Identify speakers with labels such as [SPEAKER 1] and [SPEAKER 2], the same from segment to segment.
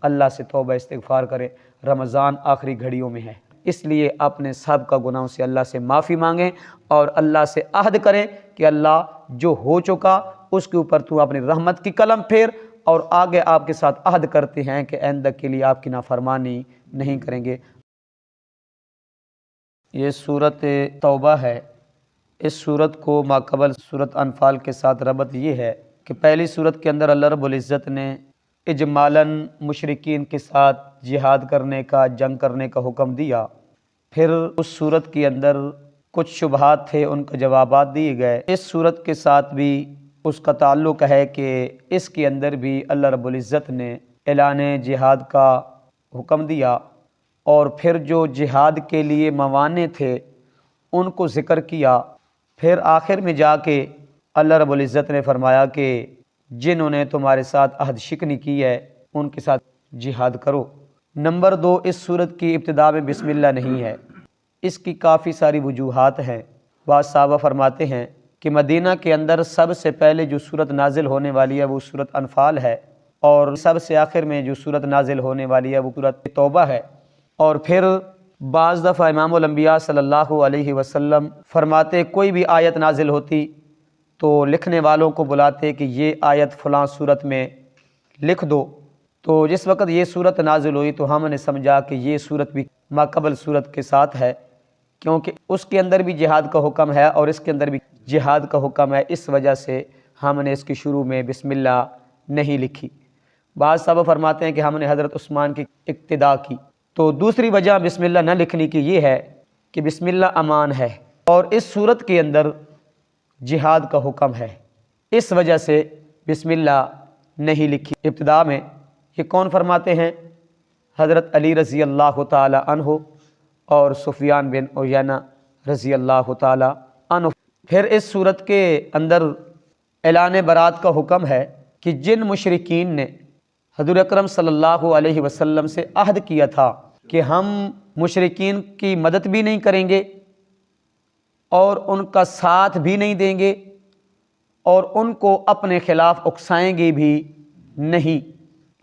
[SPEAKER 1] اللہ سے توبہ استغفار کریں۔ رمضان آخری گھڑیوں میں ہے، اس لیے اپنے سب کا گناہوں سے اللہ سے معافی مانگیں اور اللہ سے عہد کریں کہ اللہ جو ہو چکا اس کے اوپر تو اپنی رحمت کی قلم پھیر، اور آگے آپ کے ساتھ عہد کرتے ہیں کہ آئندہ کے لیے آپ کی نافرمانی نہیں کریں گے۔ یہ سورۃ توبہ ہے۔ اس سورت کو ماقبل سورۃ انفال کے ساتھ ربط یہ ہے کہ پہلی سورت کے اندر اللہ رب العزت نے اجمالاً مشرکین کے ساتھ جہاد کرنے کا، جنگ کرنے کا حکم دیا۔ پھر اس سورت کے اندر کچھ شبہات تھے، ان کا جوابات دیے گئے۔ اس سورت کے ساتھ بھی اس کا تعلق ہے کہ اس کے اندر بھی اللہ رب العزت نے اعلان جہاد کا حکم دیا، اور پھر جو جہاد کے لیے موانع تھے ان کو ذکر کیا۔ پھر آخر میں جا کے اللہ رب العزت نے فرمایا کہ جنہوں نے تمہارے ساتھ عہد شکنی کی ہے ان کے ساتھ جہاد کرو۔ نمبر 2، اس سورت کی ابتدا میں بسم اللہ نہیں ہے۔ اس کی کافی ساری وجوہات ہیں۔ بعض صحابہ فرماتے ہیں کہ مدینہ کے اندر سب سے پہلے جو سورت نازل ہونے والی ہے وہ سورت انفال ہے، اور سب سے آخر میں جو سورت نازل ہونے والی ہے وہ سورت توبہ ہے۔ اور پھر بعض دفعہ امام الانبیاء صلی اللہ علیہ وسلم فرماتے کوئی بھی آیت نازل ہوتی تو لکھنے والوں کو بلاتے کہ یہ آیت فلاں سورت میں لکھ دو۔ تو جس وقت یہ سورت نازل ہوئی تو ہم نے سمجھا کہ یہ سورت بھی ماقبل سورت کے ساتھ ہے، کیونکہ اس کے اندر بھی جہاد کا حکم ہے اور اس کے اندر بھی جہاد کا حکم ہے، اس وجہ سے ہم نے اس کی شروع میں بسم اللہ نہیں لکھی۔ بعض صحابہ فرماتے ہیں کہ ہم نے حضرت عثمان کی اقتداء کی۔ تو دوسری وجہ بسم اللہ نہ لکھنے کی یہ ہے کہ بسم اللہ امان ہے، اور اس صورت کے اندر جہاد کا حکم ہے، اس وجہ سے بسم اللہ نہیں لکھی ابتدا میں۔ یہ کون فرماتے ہیں؟ حضرت علی رضی اللہ تعالی عنہ اور سفیان بن عیینہ رضی اللہ تعالی عنہ۔ پھر اس صورت کے اندر اعلان برات کا حکم ہے کہ جن مشرکین نے حضور اکرم صلی اللہ علیہ وسلم سے عہد کیا تھا کہ ہم مشرکین کی مدد بھی نہیں کریں گے اور ان کا ساتھ بھی نہیں دیں گے اور ان کو اپنے خلاف اکسائیں گے بھی نہیں،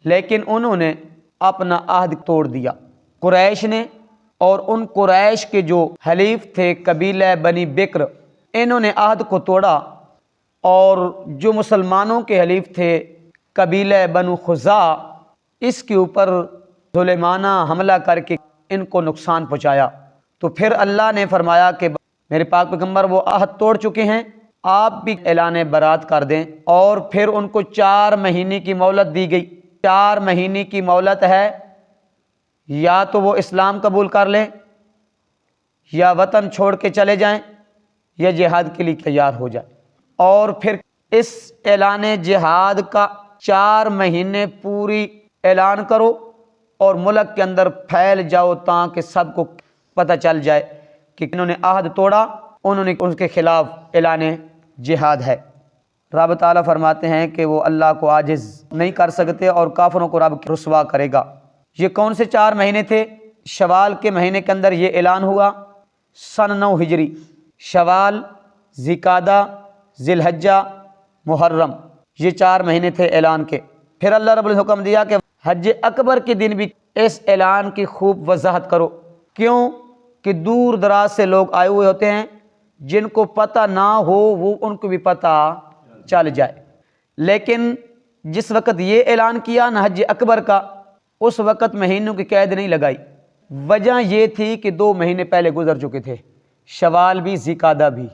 [SPEAKER 1] لیکن انہوں نے اپنا عہد توڑ دیا، قریش نے، اور ان قریش کے جو حلیف تھے قبیلہ بنی بکر، انہوں نے عہد کو توڑا، اور جو مسلمانوں کے حلیف تھے قبیلہ بنو خزاع، اس کے اوپر ظالمانہ حملہ کر کے ان کو نقصان پہنچایا۔ تو پھر اللہ نے فرمایا کہ میرے پاک پیغمبر وہ عہد توڑ چکے ہیں، آپ بھی اعلان برات کر دیں، اور پھر ان کو 4 مہینے کی مہلت دی گئی۔ 4 مہینے کی مہلت ہے، یا تو وہ اسلام قبول کر لیں، یا وطن چھوڑ کے چلے جائیں، یا جہاد کے لیے تیار ہو جائیں۔ اور پھر اس اعلان جہاد کا 4 مہینے پوری اعلان کرو اور ملک کے اندر پھیل جاؤ تاکہ سب کو پتہ چل جائے کہ انہوں نے عہد توڑا، انہوں نے ان کے خلاف اعلان جہاد ہے۔ رب تعالیٰ فرماتے ہیں کہ وہ اللہ کو عاجز نہیں کر سکتے اور کافروں کو رب رسوا کرے گا۔ یہ کون سے 4 مہینے تھے؟ شوال کے مہینے کے اندر یہ اعلان ہوا، سن 9 ہجری، شوال، ذوالقعدہ، ذی الحجہ، محرم، یہ 4 مہینے تھے اعلان کے۔ پھر اللہ رب العزت نے حکم دیا کہ حج اکبر کے دن بھی اس اعلان کی خوب وضاحت کرو۔ کیوں؟ کہ دور دراز سے لوگ آئے ہوئے ہوتے ہیں، جن کو پتہ نہ ہو وہ ان کو بھی پتہ چل جائے۔ لیکن جس وقت یہ اعلان کیا نہ حج اکبر کا، اس وقت مہینوں کی قید نہیں لگائی۔ وجہ یہ تھی کہ 2 مہینے پہلے گزر چکے تھے، شوال بھی ذوالقعدہ بھی،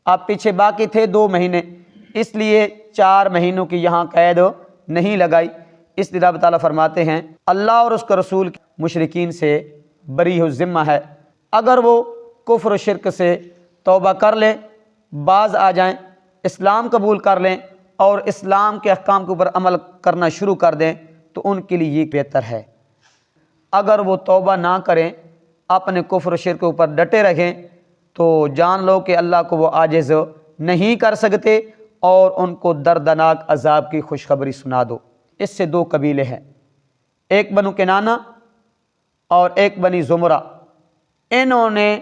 [SPEAKER 1] اب پیچھے باقی تھے 2 مہینے، اس لیے 4 مہینوں کی یہاں قید نہیں لگائی۔ اس لیے رب تعالیٰ فرماتے ہیں اللہ اور اس کا رسول مشرکین سے بری الذمہ ہے، اگر وہ کفر و شرک سے توبہ کر لیں، باز آ جائیں، اسلام قبول کر لیں اور اسلام کے احکام کے اوپر عمل کرنا شروع کر دیں تو ان کے لیے یہ بہتر ہے۔ اگر وہ توبہ نہ کریں، اپنے کفر و شرک کے اوپر ڈٹے رہیں، تو جان لو کہ اللہ کو وہ عاجز نہیں کر سکتے، اور ان کو دردناک عذاب کی خوشخبری سنا دو۔ اس سے 2 قبیلے ہیں، ایک بنو کنانہ اور ایک بنی زمرہ، انہوں نے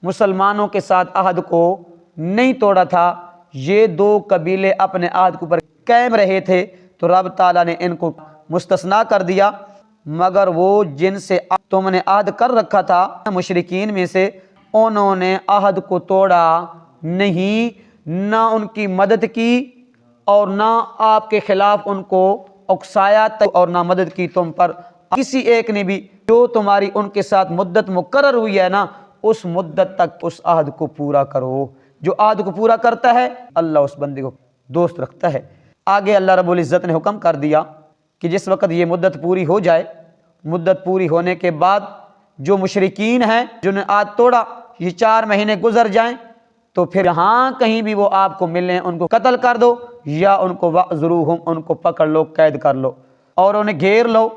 [SPEAKER 1] مسلمانوں کے ساتھ عہد کو نہیں توڑا تھا، یہ 2 قبیلے اپنے عہد کے اوپر قائم رہے تھے، تو رب تعالیٰ نے ان کو مستثنا کر دیا، مگر وہ جن سے تم نے عہد کر رکھا تھا مشرکین میں سے، انہوں نے عہد کو توڑا نہیں، نہ ان کی مدد کی اور نہ آپ کے خلاف ان کو اکسایا اور نہ مدد کی تم پر کسی ایک نے بھی۔ جو تمہاری ان کے ساتھ مدت مقرر ہوئی ہے نا، اس مدت تک اس عہد کو پورا کرو۔ جو عہد کو پورا کرتا ہے اللہ اس بندے کو دوست رکھتا ہے۔ آگے اللہ رب العزت نے حکم کر دیا کہ جس وقت یہ مدت پوری ہو جائے، مدت پوری ہونے کے بعد جو مشرکین ہیں جنہوں نے عہد توڑا، یہ 4 مہینے گزر جائیں تو پھر جہاں کہیں بھی وہ آپ کو ملیں ان کو قتل کر دو، یا ان کو وَاحْضُرُوهُمْ، ان کو پکڑ لو، قید کر لو اور انہیں گھیر لو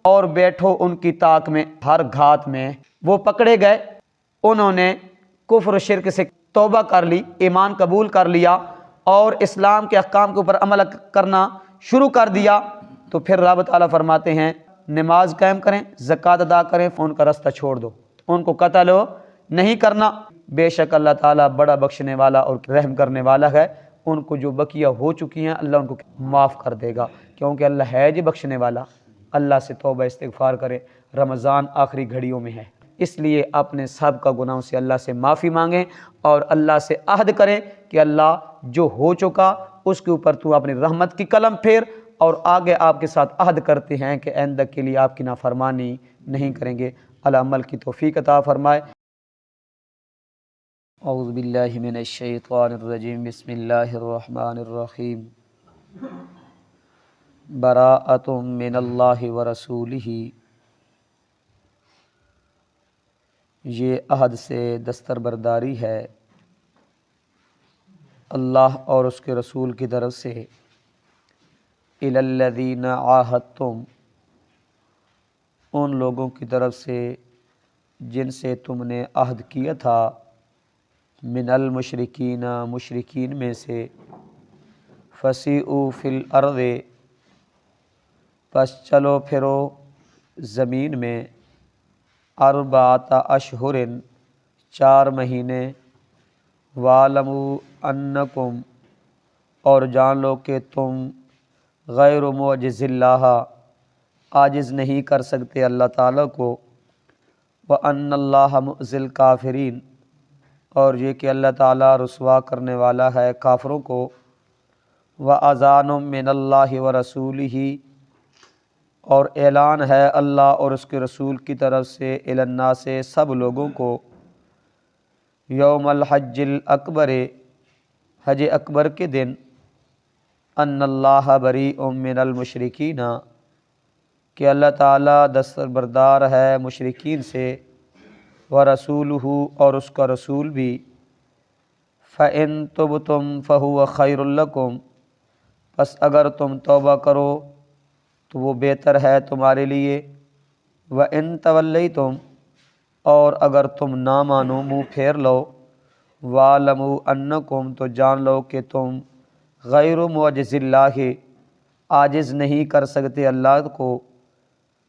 [SPEAKER 1] اور بیٹھو ان کی طاق میں، ہر گھات میں۔ وہ پکڑے گئے، انہوں نے کفر و شرک سے توبہ کر لی، ایمان قبول کر لیا اور اسلام کے احکام کے اوپر عمل کرنا شروع کر دیا، تو پھر رب تعالیٰ فرماتے ہیں نماز قائم کریں، زکوٰۃ ادا کریں، ان کا راستہ چھوڑ دو، ان کو قتل نہیں کرنا۔ بے شک اللہ تعالیٰ بڑا بخشنے والا اور رحم کرنے والا ہے۔ ان کو جو بقیہ ہو چکی ہیں اللہ ان کو معاف کر دے گا، کیونکہ اللہ ہے جی بخشنے والا۔ اللہ سے توبہ استغفار کریں، رمضان آخری گھڑیوں میں ہے، اس لیے اپنے سب کا گناہوں سے اللہ سے معافی مانگیں اور اللہ سے عہد کریں کہ اللہ جو ہو چکا اس کے اوپر تو اپنی رحمت کی قلم پھیر، اور آگے آپ کے ساتھ عہد کرتے ہیں کہ آئندہ کے لیے آپ کی نافرمانی نہیں کریں گے۔ اللہ عمل کی توفیق عطا فرمائے۔ اعوذ باللہ من الشیطان الرجیم، بسم اللہ الرحمن الرحیم۔ براءۃ من اللہ ورسولہ، یہ عہد سے دستبرداری ہے اللہ اور اس کے رسول کی طرف سے، الی الذین عاہدتم، ان لوگوں کی طرف سے جن سے تم نے عہد کیا تھا، من المشرکین، مشرکین میں سے، فسیئوا فی الارض، پس چلو پھرو زمین میں، اربعۃ اشہر، 4 مہینے، وَاعْلَمُوا أَنَّكُمْ، اور جان لو کہ تم غیر معجز اللہ، عاجز نہیں کر سکتے اللہ تعالیٰ کو، وَأَنَّ اللَّهَ مُخْزِي الْكَافِرِينَ، اور یہ کہ اللہ تعالیٰ رسوا کرنے والا ہے کافروں کو، وَأَذَانٌ مِّنَ اللَّهِ وَرَسُولِهِ، اور اعلان ہے اللہ اور اس کے رسول کی طرف سے، الی الناس، سب لوگوں کو، یوم الحج الاکبر، حج اکبر کے دن، ان اللہ بریء من المشرکین، کہ اللہ تعالیٰ دستبردار ہے مشرکین سے، ورسولہ، اور اس کا رسول بھی، فَإِن تُبْتُمْ فَهُوَ خَيْرٌ لَكُمْ، پس اگر تم توبہ کرو تو وہ بہتر ہے تمہارے لیے، وَإِن تَوَلَّيْتُمْ، اور اگر تم نہ مانو، منہ پھیر لو، وَاعْلَمُوا أَنَّكُمْ، تو جان لو کہ تم غیر معجز اللہ، عاجز نہیں کر سکتے اللہ کو،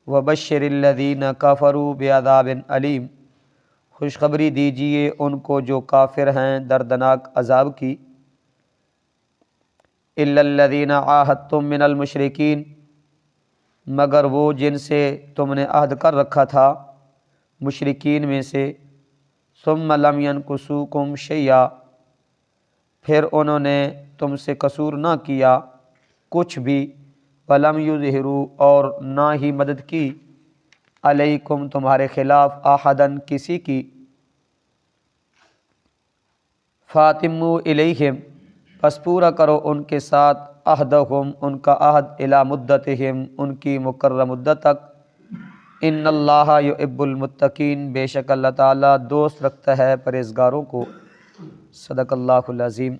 [SPEAKER 1] وَبَشِّرِ الَّذِينَ كَفَرُوا بِعَذَابٍ أَلِيمٍ، خوشخبری دیجیے ان کو جو کافر ہیں دردناک عذاب کی، إِلَّا الَّذِينَ عَاهَدتُّم مِّنَ الْمُشْرِكِينَ، مگر وہ جن سے تم نے عہد کر رکھا تھا مشرکین میں سے، ثم لم ينقصوكم شيئا، پھر انہوں نے تم سے قصور نہ کیا کچھ بھی، ولم يظہروا، اور نہ ہی مدد کی، علیکم تمہارے خلاف، احدن کسی کی، فاتموا الیہم، پس پورا کرو ان کے ساتھ، عہدہم، ان کا عہد، الی مدتہم، ان کی مقررہ مدت تک، ان اللہ یحب المتقین، بے شک اللہ تعالیٰ دوست رکھتا ہے پرہیزگاروں کو۔ صدق اللہ العظیم۔